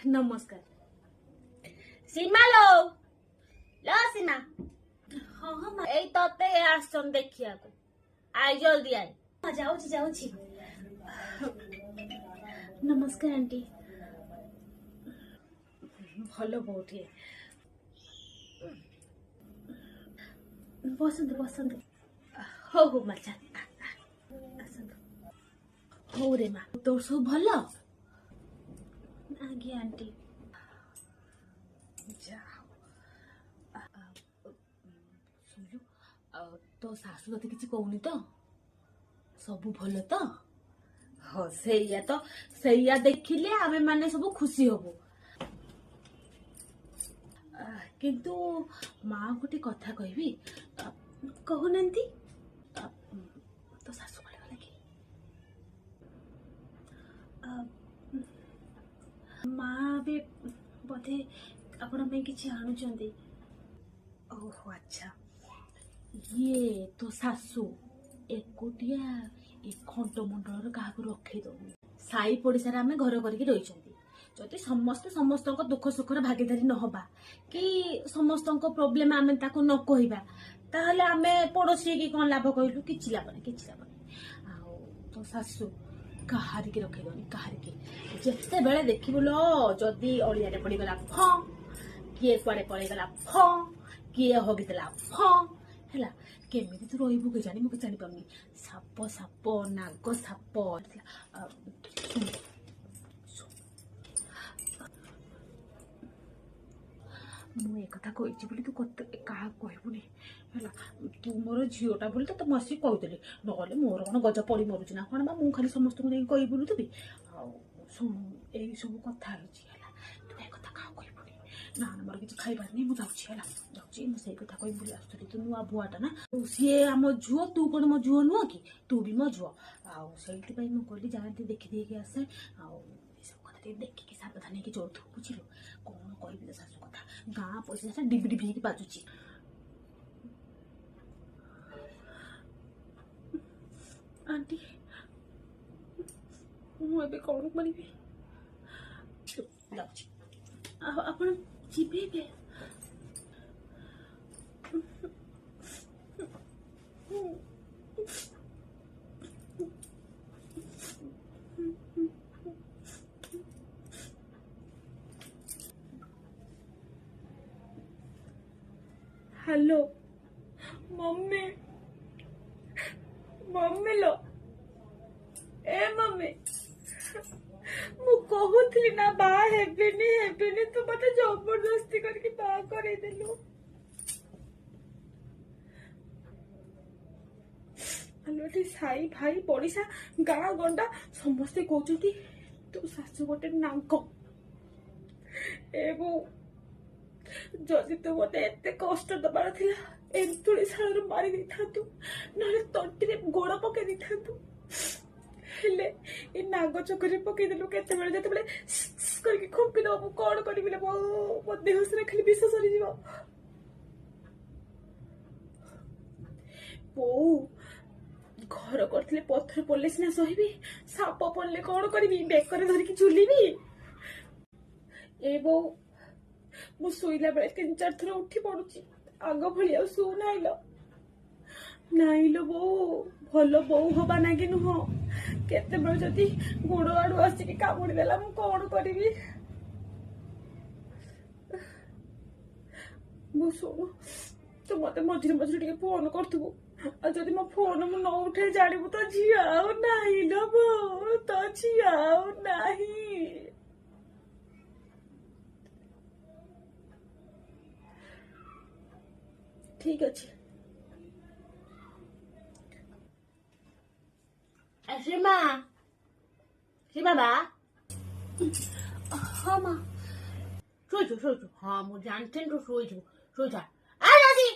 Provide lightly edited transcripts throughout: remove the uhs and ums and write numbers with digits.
नमस्कार सीमा लो लो सीमा हाँ हाँ एई तते आसन देखिया को आई जल्दी आई जाऊची जाऊची नमस्कार आंटी भलो बहुटे बसंत बसंत हो हो मचा हो रे मा तोर सब भलो आगे आंटी शुणु तो शाशु तते किसी कहूनी तो सबू भल तो हाँ से देखिले आमे माने सब खुशी हबो किंतु माँ गोटे कथा कहबी कहूनांती तो शाशु कले गला कि माँ भी बोधे आपण में किसी आणुचंदी ओहो अच्छा ये तो शाशु एकुटिया ए खंट मंडल क्या रखे दो साई पड़िशार आम घर करके रही जदि समस्ते समस्त दुख सुखर भागीदारी न हबा कि समस्त प्रोब्लेम आम ताको न कहबा ताहले आमे पड़ोसी की कौन लाभ कहलु किछि लाभ नहीं आ तो शाशु कहार की रखे दौनी कहार की जिते बेले देखिबु लो जदि अड़िया पड़गला फ किए कुआड़े पड़गला फ किए हगिदेला फ है केमी तू रही के जानी मुझे जानी पानी साप साप नाग साप मुझे कही बोली तू क्या कहबुनि तू मोर झीटा बोली तो तुम आसिक कहीदेली ना मोर कौन गज पड़ी मरुची ना कौन मुझे खाली समस्त कही बुलुथी शुणु यही सब कथा तू ए कथा क्या कहबुनि ना मोर किसी खाइबार नहीं मुझे जाऊँगी कथा कही बोली आसुरी तू नुआ बुआटा ना सी आम झुओ तू कौन मो झुओ नुह कि तू भी मो झुओ आई कहली जाती देखी आसे सब कथा देखिकी सावधान होगी चलु बुझिलु कौन कह शाशु कथा गाँ पैसा डिबी डिबी बाजुची आंटी मुझे कौन करी आपण जीवे हेलो मम्मी मम्मी लो ए मम्मी मु कहूली ना बा हेबिनी तू मत जबरदस्ती करके बा करे देलु हेलो साई भाई पड़िशा गाँ गंडा समस्ते कहते तू शाशु गोटे नांग एवं जदि तू मत एत कष्ट दबार थिला एंतुड़ी शाल मारी देथातु नले तंटी गोड़ पके देथातु हेले ए नाग चकरे पके देलु केते बेले जते बेले करके खुंपी दबो कोन करबिले मो देह से खाली विष सरी जीव बो घर करथिले पत्थर पड़ले सिना सहिबी साप पड़ले कौन करी बेकर धरिकी झुलिबी ए बो मु शोला बेले 3-4 थर उठी पड़ुची आग भली आ शु नाइलो बो भल बो हवा नागे नुह केते बेले जदि गोड़ आड़ू आसिक कामुड़ी देला मु कौन करी मु शुणु तू मत मझे मझे टे फोन करथबु जदि मो फोन मु न उठे जानिबु तो झियाओ नाही लो बो तो झियाओ नाही ठीक अच्छे सीमा सीमा बा हाँ माँ सो हाँ मुझे जानते तो सो जा आ जासी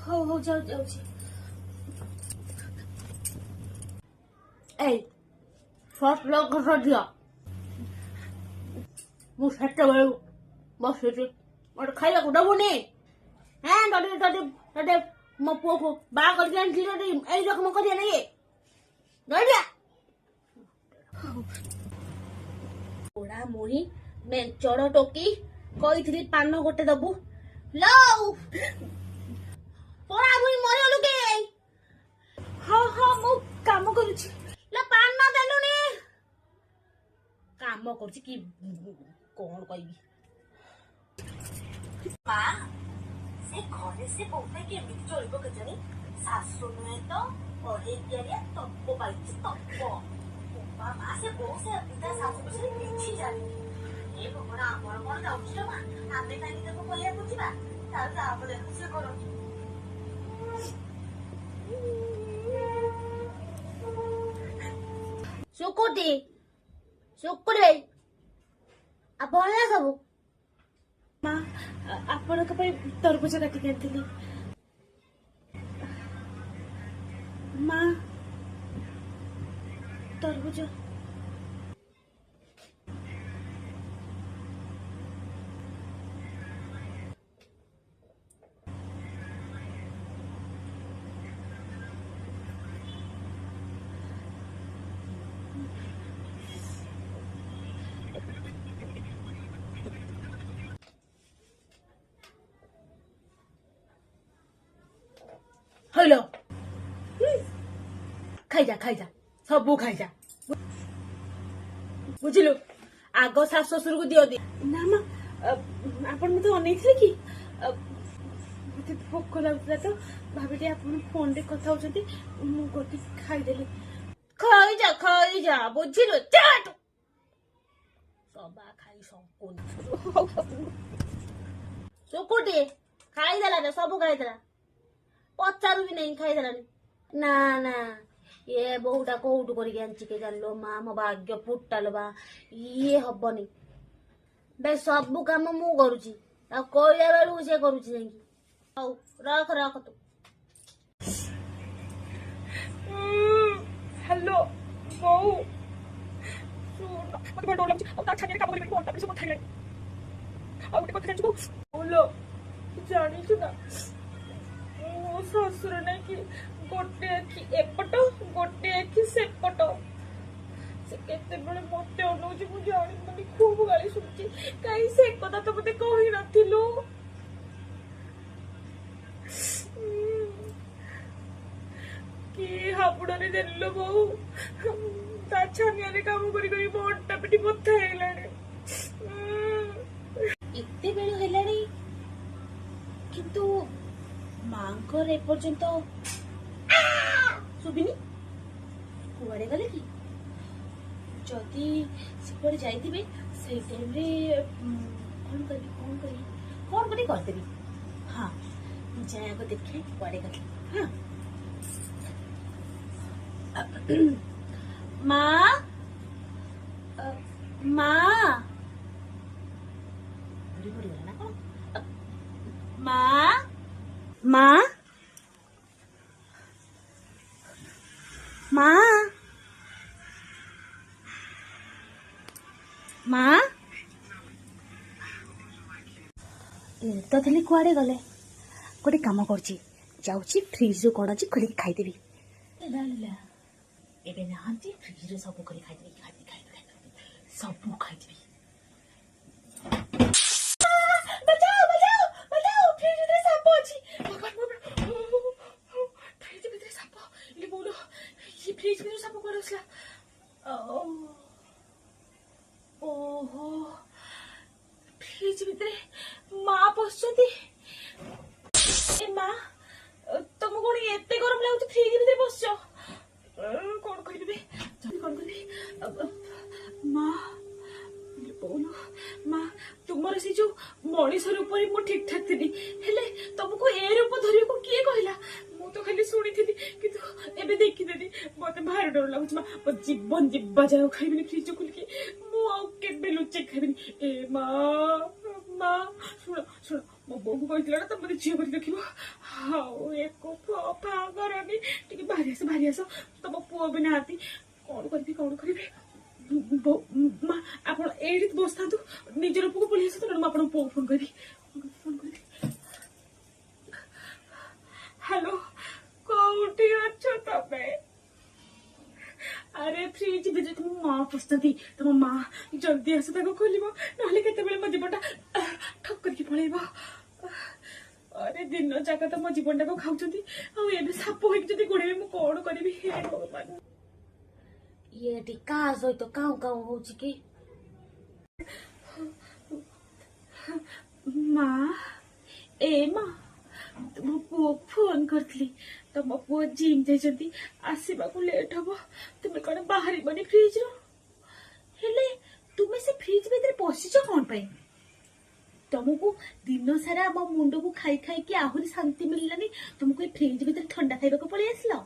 हो जाओ ए फर्स्ट लोग कर दिया मुझे सेट बड़े बस और खाइला को डबुनी हाँ तोटे मो पुओ को बा करके आनथि तोटे एई रकम करिया नै ए गइया ओडा ମୁହିଁ ମେଞ୍ଚଡ ଟୋକି କହିଥିଲି ପାନ ଗୋଟେ ଦବୁ ଲଉ ପରା ମୁଇଁ ମରିଗଲୁ କେ ହଁ ହଁ ମୁଁ କାମ କରୁଛି ଲା ପାନ ଦେଲୁନି କାମ କରୁଛି କି କଣ କହିବି ମା ସେ ଘରେ ସେ ବୋଉ କେମିତି ଚଳିବ କେଜାଣି ଶାଶୁ ନୁହେଁ ତ ଅଢେଇ ତିଆରିଆ ତପ ପାଇଛି ତପ ମା ସେ ବୋଉ ସେ ତା ଶାଶୁ ବିଷୟରେ କିଛି ଜାଣିନି ଏ ଭଗବାନ ଆମର କଣ ଯାଉଛି ଲୋ ମା ଆମେ କାହିଁକି ତାକୁ କହିବାକୁ ଯିବା ତାର ଯାହା ଦେଖୁ ସେ କରନ୍ତି ଶୁକୁଟି ଶୁକୁରେ ଆପଣ ସବୁ ମା ଆପଣଙ୍କ ପାଇଁ ତରଭୁଜ କାଟିକି ଆଣିଥିଲି ମା ତରଭୁଜ ହଲୋ ଖାଇଯା ସବୁ ଖାଇଯା ବୁଝିଲୁ ଆଗ ଶାଶୁ ଶ୍ୱଶୁରକୁ ଦିଅନ୍ତି ନା ମା ଆପଣ ମତେ ଅନେଇଥିଲେ କି ମତେ ଭୋକ ଲାଗୁଥିଲା ତ ଭାବିଲି ଆପଣ ଫୋନରେ କଥା ହଉଛନ୍ତି ମୁଁ ଗୋଟେ ଖାଇଦେଲି ଖାଇଯା ବୁଝିଲୁ ସବା ଖାଇ ଶୁକୁଟି ଖାଇଦେଲା ନା ସବୁ ଖାଇଦେଲା ପଚାରୁ ବି ନାହିଁ ଖାଇଦେଲାନି ନା ନା ଏ ବୋହୁଟା କୋଉଠୁ କରିକି ଆଣିଛି କେ ଜାଣିଲ ମା ମୋ ଭାଗ୍ୟ ଫୁଟାଲ ବା ଇଏ ହବନି ବେ ସବୁ କାମ ମୁଁ କରୁଛି ଆଉ କହିଲା ବେଳକୁ ସେ କରୁଛି ଯାଇକି ହଉ ରଖ ତୁ ହ୍ୟାଲୋ ବୋଉ ମତେ ଡର ଲାଗୁଛି ଆଉ ତା ଛାନିରେ କାମ କରିବେନି ଅଣ୍ଟା ସବୁ ବଥା ହେଲାଣି ଆଉ ଗୋଟେ କଥା ଜାଣିଛୁ ବୋଉ ଜାଣିଛୁ ନା ମୋ ଶ୍ୱଶୁର ନାଇଁ ଗୋଟେ ଆଖି ଏପଟ ଗୋଟେ ଆଖି ସେପଟ ସେ କେତେବେଳେ ମତେ ଅନଉଛି ମୁଁ ଜାଣିନି ଖୁବ ଗାଳି ଶୁଣୁଛି କାହିଁ ସେ କଥା ତ ମତେ କହିନଥିଲୁ କି ହାବୁଡରେ ଦେଲ ବୋଉ ତା ଛାନିଆରେ କାମ କରି ମୋ ଅଣ୍ଟା ପିଠି ବଥା ହେଇଗଲାଣି ଏତେ ବେଳ ହେଲାଣି କିନ୍ତୁ ମାଙ୍କର ଏପର୍ଯ୍ୟନ୍ତ ଶୁଭିନି କୁଆଡେ ଗଲେ କି ଯଦି ସେ କୁଆଡେ ଯାଇଥିବେ ସେଇ ଟାଇମରେ କଣ କରି କରିଦେବି ହଁ ଯାଏ ଆଗ ଦେଖେ କୁଆଡେ ଗଲେ ହଁ ମା ପଡିଗଲା ନା କଣ ମା ତ ଥିଲି କୁଆଡେ ଗଲେ ଗୋଟେ କାମ କରୁଛି ଯାଉଛି ଫ୍ରିଜରୁ କଣ ଅଛି ଖୋଲିକି ଖାଇଦେବି ଏବେ ନାହାନ୍ତି ଫ୍ରିଜରେ ସବୁ କରି ଖାଇଦେବି ସବୁ ଖାଇଦେବି ଓହୋ ଫ୍ରିଜ ଭିତରେ ମା ପଶୁଛନ୍ତି ଏ ମା ତମକୁ କଣ ଏତେ ଗରମ ଲାଗୁଛି ଫ୍ରିଜ ଭିତରେ ବସିଛ କଣ କରିବି ମା ମା ତୁମର ସେ ଯୋଉ ମଣିଷ ରୂପରେ ମୁଁ ଠିକ ଠାକ ଥିଲି ହେଲେ ତମକୁ ଏ ରୂପ ଧରିବାକୁ କିଏ କହିଲା ମୁଁ ତ ଖାଲି ଶୁଣିଥିଲି କିନ୍ତୁ ଏବେ ଦେଖିଦେଲି ମତେ ଭାରି ଡର ଲାଗୁଛି ମା ମୋ ଜୀବନ ଯିବା ଯାଉ ଖାଇବିନି ଫ୍ରିଜ ଖୋଲିକି ମୁଁ ଆଉ କେବେ ଲୁଚେଇ ଖାଇବିନି ଏ ମା ଶୁଣ ମୋ ବୋଉକୁ କହିଥିଲା ନା ତମେ ଝିଅ କରି ଦେଖିବ ଆଉ ଏକ ଫା କରନି ଟିକେ ଭାରି ଆସ ତମ ପୁଅ ବି ନାହାନ୍ତି କଣ କରିବି ମା ଆପଣ ଏଇଠି ବସିଥାନ୍ତୁ ନିଜର ପୁଅକୁ ପଳେଇ ଆସନ୍ତୁ ମୁଁ ଆପଣଙ୍କ ପୁଅକୁ ଫୋନ କରିବି ହ୍ୟାଲୋ କୋଉଠି ଅଛ ତମେ ଆରେ ଫ୍ରିଜ ଭିତରେ ତମ ମା ପଶିଛନ୍ତି ତମ ମା जल्दी आस ताको खोलिबो नहले केतेबेले मो जीवनटा ठक करके पळेइबो अरे दिन जाक तो मो जीवनटा को खाउछंती आ एबे साप होई जदी गोड़े मु कोन करबी हे भगवान ये टिका सहित काउ काउ होची कि माँ ए माँ तुम पुओ फोन करथली तुम पुओ जिम जाइछंती आसीबा को लेट हबो तुमे कोन बाहरी बनी फ्रिज रो हेले तुमे से फ्रिज भीतर पसिछ कोन पई तुमको दिन सारा मो मुंड को खाई खाई के आहुरी शांति मिललानी तुमको फ्रिज भीतर ठंडा खाइबा को पळी आसलो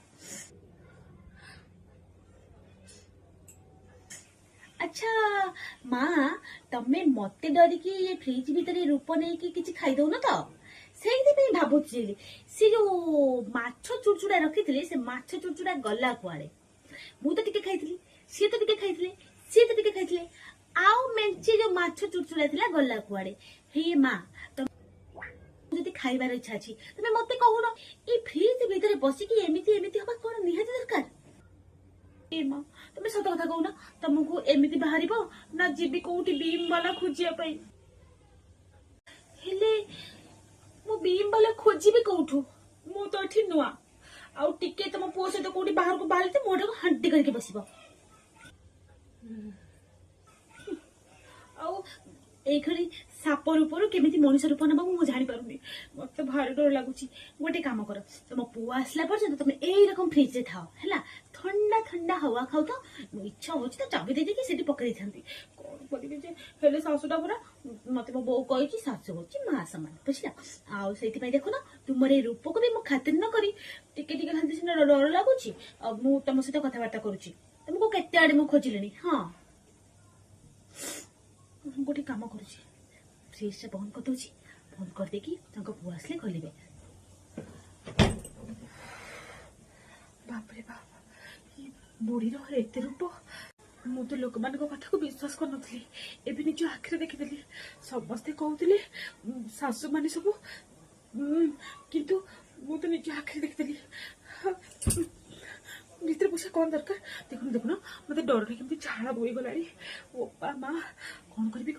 अच्छा माँ तमे मते डरी कि ये फ्रिज भीतर रूप नहीं कि किछि खाई दउन तो सेही पे भाबुची से जो माछ चुड़चुड़ा रखिथिले से माछ चुड़चुड़ा गला कुआड़े मु तो टिके खाइथिली सी तो टिके खाइथिले सी तो टिके खाइथिले आउ मेंची जो माछ चुड़चुड़ा थिला गला कुआड़े हे माँ तुम जदि खाइबार इच्छा अछि तमे मते कहून ई फ्रिज भीतर बसी कि एमिति एमिति हबा कोन निहाती दरकार ए माँ तुम सत कथा कहून तुमको एमिति बाहरिबो ना जीबी कोउठी बीम वाला खोजिया पई हेले मो बीम वाला खोजिबे कोउठू मु तो एठी नुआ आउ टिके तुम पुओ सहित कोउठी बाहर को बाहरते मोटा को हंटी करके बसिबो आउ एई खरी साप रूपरू केमिति मनुष्य रूप नबा मु जानि पारुनी मते भारी डर लागुची गोटे काम कर तुम पुओ आसला पर्यंत तुम एई रकम फ्रिज रे थाओ हैला ठंडा ठंडा हवा खाऊ तो इच्छा होची तो चाबी दे दे कि सेठी पकड़ी थांती कोन करबी जे हेले सासुटा पुरा मते मो बो कहि कि सासु होची मां समान बुझिला आउ सेठी पई देखो ना तुमर ए रूप को भी मु खातिर न करी टिके टिके खांती सिना डर लागुची अब मु तम सहित कथा बार्ता करूची तुमको केते आडे मु खोजिलेनी हां गोटे काम करूची फ्रिज से बंद कर दूची बंद कर दे कि तंको पुआ आसले खोलिबे बाप रे बाप बुढ़ी एते रूप मु तो लोक मान कथा को विश्वास कर नथली एबे निज आखिरे देखिदेली समस्ते कहउतिले सासु माने सब किंतु मु तो निज आखिरे देखिदेली भीतर पछा कौन दरकार देखुन देखुन मते डर रे केमती झाड़ा बोई गलाड़ी ओपा माँ कौन करबी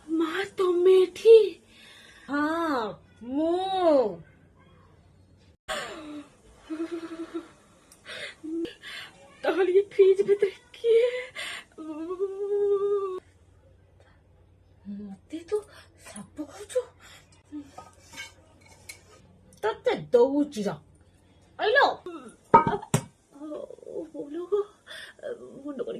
माँ तमे एठी हां मु ताहले ये फ्रिज भीतर किए मते तो साप खाउछु तते दउची जा आइलो बोलो मुंड करी